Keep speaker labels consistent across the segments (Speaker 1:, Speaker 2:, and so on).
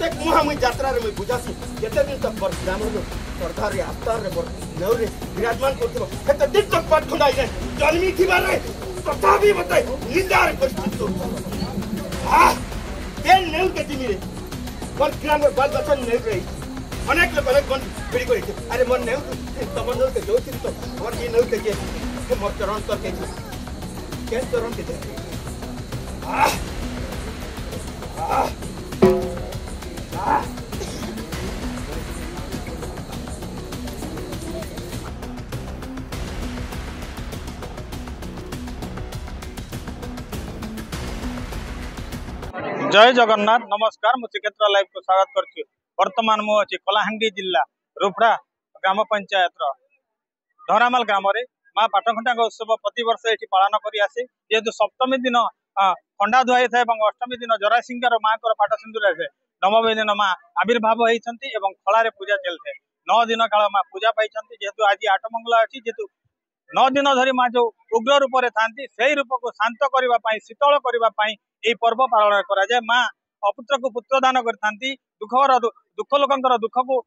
Speaker 1: प्रत्येक मुहा मुई यात्रा रे मुई बुझासी केते दिन तक पर ग्राम रो सरदार रे अवतार रे पर नेउ रे विराजमान करथिबो केते दिन तक पाठ खुंडाई रे जन्मी थिबा रे कथा भी बताई निंदा रे परिस्थिति तो हां ते नेउ के तिमी रे पर ग्राम रो बाल बच्चा नेउ रे अनेक लोग अनेक बन बिड़ी करे अरे मन नेउ तब नेउ के जोति तो और ये नेउ के मोर चरण कर के केन चरण के दे
Speaker 2: जय जगन्नाथ नमस्कार मु श्रीक्षेत्र लाइव को स्वागत करछि। वर्तमान मु अछि कलाहांडी जिला रुपड़ा ग्राम पंचायत धरामाल ग्राम रे माँ पाटखंडा उत्सव प्रति वर्ष ये पालन करी आसे जेहेतु सप्तमी दिन खंडा धुआई था और अष्टमी दिन जरासिंगार माँ को पाट सिंदूर आसे नवमी दिन माँ आविर्भाव होती खला पूजा चलते 9 दिन काल माँ पूजा पाई जेहेतु आज 8 मंगला अच्छी जेहेतु 9 दिन धरी माँ जो उग्र रूप से था से रूप को शांत करने शीतल करने ये पर्व पालन कराए। माँ अपुत्र को पुत्र दान करती दुख लोकर दुख को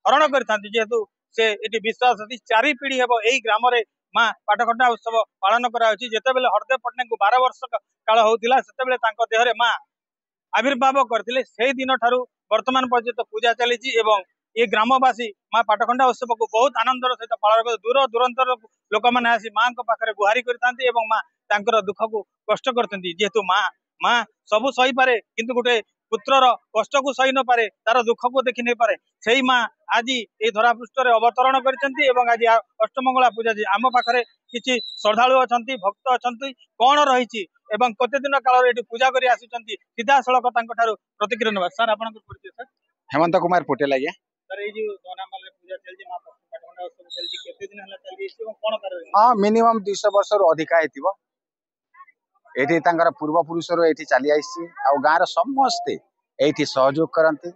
Speaker 2: हरण करती जेहेतु से ये विश्वास अच्छी 4 पीढ़ी हे यही ग्राम माँ पाटखंडा उत्सव पालन कराई जिते बेले हरदेव पट्टनायक को 12 वर्ष काल होता से देहरे माँ आविर्भाव करते से दिन ठारू वर्तमान पर्यंत पूजा चली ये ग्रामवासी माँ पाटखंडा उत्सव को बहुत आनंदर सहित पालन कर दूर दूरांतर लोक मैंने आसी माँ पाखे गुहारी करते माँ तांकर दुख को कष्ट करते जेहेतु माँ माँ सबू सही पारे किंतु गोटे पुत्रर कष्ट को सही न पारे तार दुख को देखी नहीं पारे से माँ आज ये धरापृष्ठ अवतरण कर आज अष्टमंगला पूजा आम पाखे किसी श्रद्धालु अच्छा भक्त अच्छा कौन रही कते दिन काल ये पूजा कर सीधा सड़क प्रतिक्रिया ना सर आप सर
Speaker 3: हेमंत कुमार पटेल आज्ञा
Speaker 2: सर ये धरामाल पूजा चलती माँ पाटखंडा उत्सव चलती केते दिन हला चली कौन कर
Speaker 3: हाँ मिनिमम 200 वर्ष अधिका हेतिबो एठी तांकर पूर्व पुरुषर एठी चली आइछि आ गाँर समस्ते एठी सहयोग करती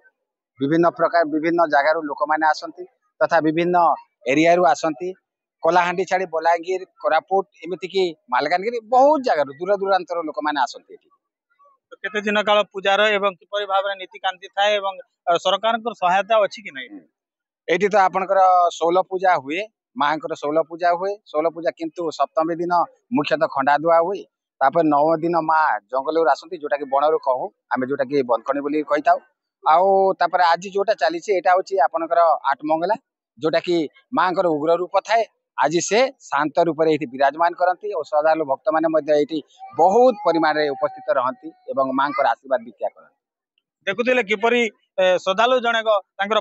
Speaker 3: विभिन्न प्रकार विभिन्न जगार लोक मैंने आसती तथा विभिन्न एरिया रु आसती कलाहांडी छाड़ी बलांगीर कोरापुट एमती की मालकानगिरी बहुत जगार दूर दूरांतर लोक मैंने आसती
Speaker 2: केते दिन काल पूजार एवं किपरि भाव नीतिकांति थाए एवं सरकार सहायता अच्छी कि नहीं
Speaker 3: एठी तो आपनकर 16 पूजा हुए माँ 16 पूजा हुए 16 पूजा किंतु सप्तमी दिन मुख्यतः खंडा धुआ हुए तापर 9 दिन माँ जंगल आसती जोटा कि बणरू कहू आम जोटा कि बंदखणी बोली कही था आउे आज जोटा चली आपनकर 8 मंगला जोटा कि माँ उग्र रूप थाए आज से शांत रूप से ये विराजमान करती और श्रद्धालु भक्त मैंने बहुत परिमाण में उपस्थित रहती माँ आशीर्वाद भिक्षा करती
Speaker 2: देखुले किपरि श्रद्धालु जनक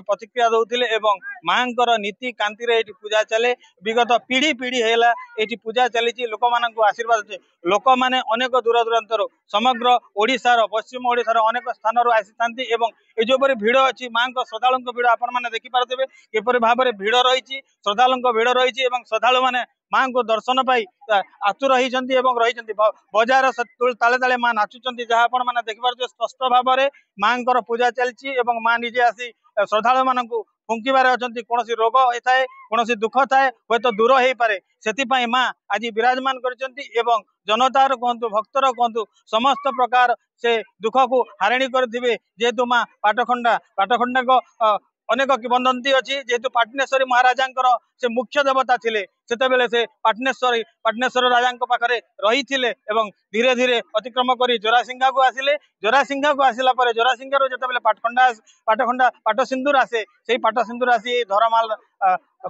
Speaker 2: प्रतिक्रिया दौले माँ नीति कांति रे पूजा चले विगत पीढ़ी पीढ़ी है ये पूजा चली लोक मान आशीर्वाद लोक मैंने अनेक दूर दूरांतर समग्र ओडिशार पश्चिम ओडिशार अनेक स्थान आसी ये जो भिड़ अच्छी माँ श्रद्धालु भिड़ आपण मैंने देखिपे किपरि भाव में भिड़ रही श्रद्धालु भिड़ रही श्रद्धालु मैंने माँ को दर्शन पाई आतुर रही बजार ताले ताले माँ नाचुंट जहाँ आपण मैंने देखिपे स्पष्ट भाव में माँ पूजा चलती माँ निजे आसी श्रद्धालु मान फुंकबार अच्छा कौन रोग होता है कौन दुख थाए हे तो दूर हो पारे से माँ आज विराजमान कर जनतार कहतु भक्तर कहतु समस्त प्रकार से दुख को हारिणी करेंगे जेहेतु माँ पाटखंडा अनेक किंवदंती अच्छी जेहेतु पाटनेश्वरी महाराजा से मुख्य देवता थिले सेतेबेले से पाटनेश्वर राजा पाखरे रही थिले एवं धीरे धीरे अतिक्रम कर जोरासिंगा को आसिले जोरासिंगा को आसिला परे जोरासिंगारू जेतेबेले पाटखंडा पाट सिंदूर आसे से पाट सिंदूर आसी धरामाल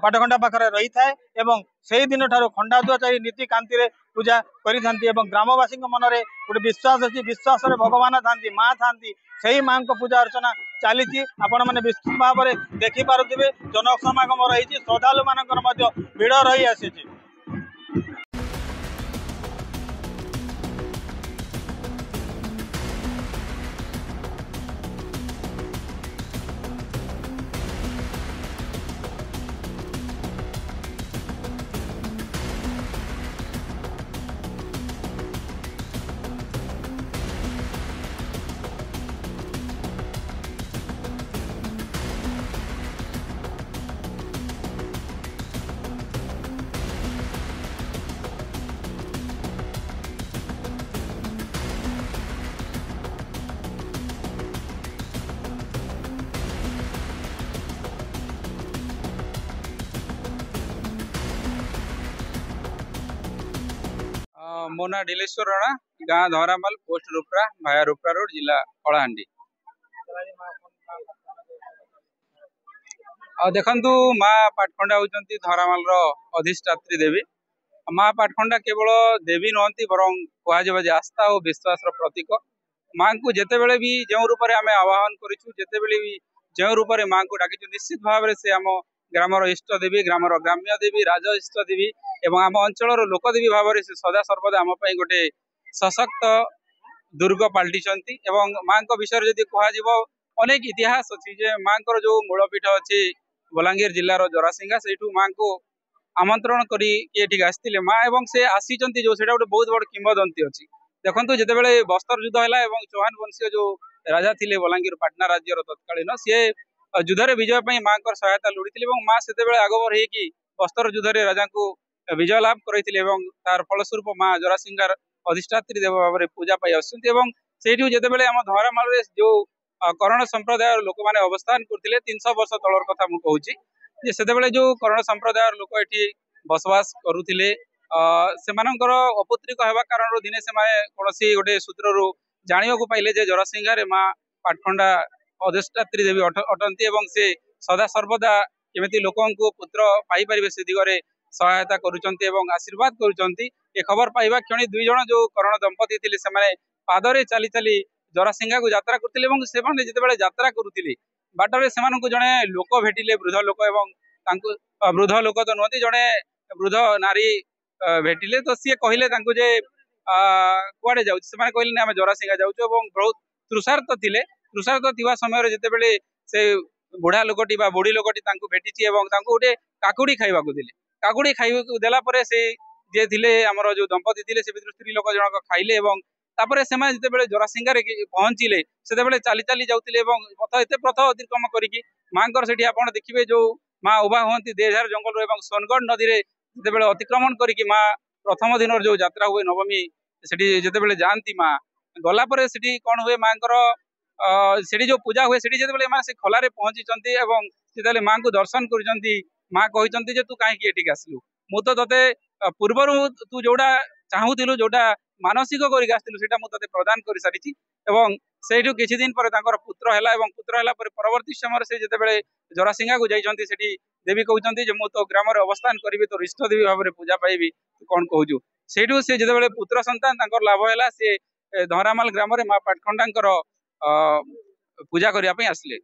Speaker 2: पाटखंडा पाखरे रही थाए एवं से दिन ठारू खंडा दुआ चाही नीति कांति रे पूजा करिथांती एवं ग्रामवासी मन रे गोटे विश्वास अच्छी विश्वास रे भगवान थांती माँ थांती से माँ को पूजा अर्चना चली आपण मैंने विस्तृत भाव में देखिपे जनसमागम रही श्रद्धालु मानकर भिड़ रही आसी।
Speaker 4: मो ना ढिलेश्वर राणा, गाँ धरामाल, पोस्ट रुपरा, भाया रुपरा रोड, जिला कलाहांडी। देखु माँ पाटखंडा होती धरामाल अधिष्ठात्री देवी। माँ पाटखंडा केवल देवी नुहति बर कह आस्था और विश्वास प्रतीक। माँ को जिते बड़े भी जो रूप में आम आह्वान करते भी जो रूप में माँ को डाकी निश्चित भाव से आम ग्रामर इष्ट देवी, ग्रामर ग्राम्य देवी, राज इष्ट देवी एवं आम अंचल लोकदेवी भाव में से सदा सर्वदा आम गोटे सशक्त दुर्ग पलटि। माँ विषय जब कह अनेक इतिहास अच्छी जे माँ जो मूलपीठ अच्छी बलांगीर जिलार जरासिंगा से माँ को आमंत्रण करी आसते माँ एवं से आसी जो से गोटे बहुत बड़ किंवदंती अच्छी। देखो जिते बस्तर युद्ध है चौहान वंशीय जो राजा थे बलांगीर पाटना राज्यर तत्कालीन सी युद्ध विजय माँ को सहायता लोड़ी माँ से आगभर होगी बस्तर युद्ध राजा को विजय लाभ करते तार फलस्वरूप माँ जरासिंगार अधिष्ठात्री देव भाव में पूजा पाई आसठी जिते आम धरामाल जो कर्ण संप्रदाय लोक मैंने अवस्थान करते 300 वर्ष तलर कथा मुझे से जो कर्ण संप्रदाय लोक ये बसवास करुले से अपौत्रिक होगा कारण दिने से कौन गोटे सूत्र जाना पाइले जे जरासिंगार माँ पाटखंडा अधिष्ठात्री देवी अटंती से सदा सर्वदा केमी लोक पुत्र पाइपर से दिगरे सहायता करुँच आशीर्वाद करुँच। खबर पाइबा क्षणी दुई जन जो कर्ण दंपति थे से पादरे चली चली जरासिंगा को यात्रा करते जिते यात्रा करुले बाटर से जड़े लोक भेटिले वृद्ध लोक वृद्ध लोक तो नुहति जड़े वृद्ध नारी भेटिले तो सी कहले जे कुआड़े जाऊँ से कहले आम जरासिंगा जाऊँ बहुत तृषार्थ थे। तृषार्थ थी समय जिते से बुढ़ा लोकटी बुढ़ी लोकटी भेटी गोटे काकुड़ी खाइबा देले काकुड़ी खाइबा देला से जे थे आमर जो दंपति थे से स्त्री लोक जनक खाइले से जिते जरासिंगार पहुँचले से चली चली जाते पथ एत पथ अतिक्रम करी माँ से आप देखिए जो माँ उभा हमें देजार जंगल और सोनगढ़ नदी में जिते अतिक्रमण करी माँ प्रथम दिन जो यात्रा हुए नवमी से जिते जाती माँ गलापर से कौन हुए माँ से जो पूजा हुए से से खलारे पहुंची माँ को दर्शन कर माँ कहते तू कहीं आसलु मु तो ते पूर्वर तू जोड़ा चाहूलु जोटा मानसिक करते प्रदान कर सारी से किसी दिन पर पुत्र है पुत्र है परवर्ती समय से जिते जरासिंगा को जाती देवी कहते मु तो ग्राम अवस्थान करी तो इष्ट देवी भाव में पूजा पाइबी कौन कहूँ से जिते पुत्र संतान लाभ है सी धरामाल ग्राम माँ पाटखंडा पूजा करने आसले।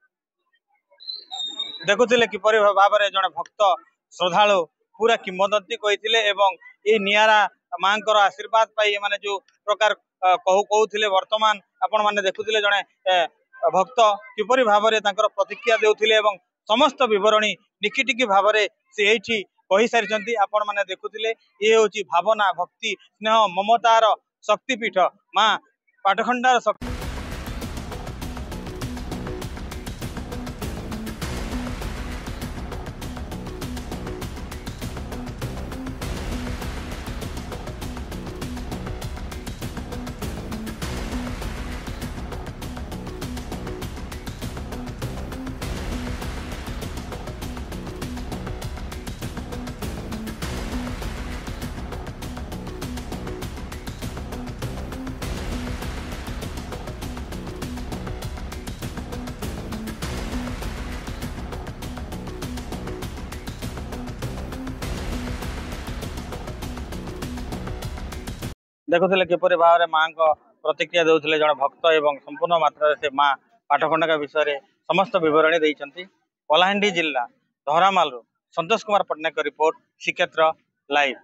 Speaker 2: देखुले किपर भाव में जड़े भक्त श्रद्धालु पूरा किंवदंती कहते ये नियारा माँ आशीर्वाद पाई माने जो प्रकार कहते वर्तमान आपण मैंने देखुले जड़े भक्त किपर भाव में प्रतिक्रिया देउथिले समस्त विवरणी निकिटिकी भाव में से कही सारी आपण मैंने देखुले ये हूँ भावना भक्ति स्नेह ममतार शक्तिपीठ माँ पाटखंडार शक्ति। देखुले किपर भाव में माँ को प्रतिक्रिया देते जड़े भक्त एवं संपूर्ण मात्रा से माँ पाटखंडा विषय में समस्त विवरणी देते। कलाहांडी जिला धरामाल संतोष कुमार पट्टनायक रिपोर्ट श्रीक्षेत्र लाइव।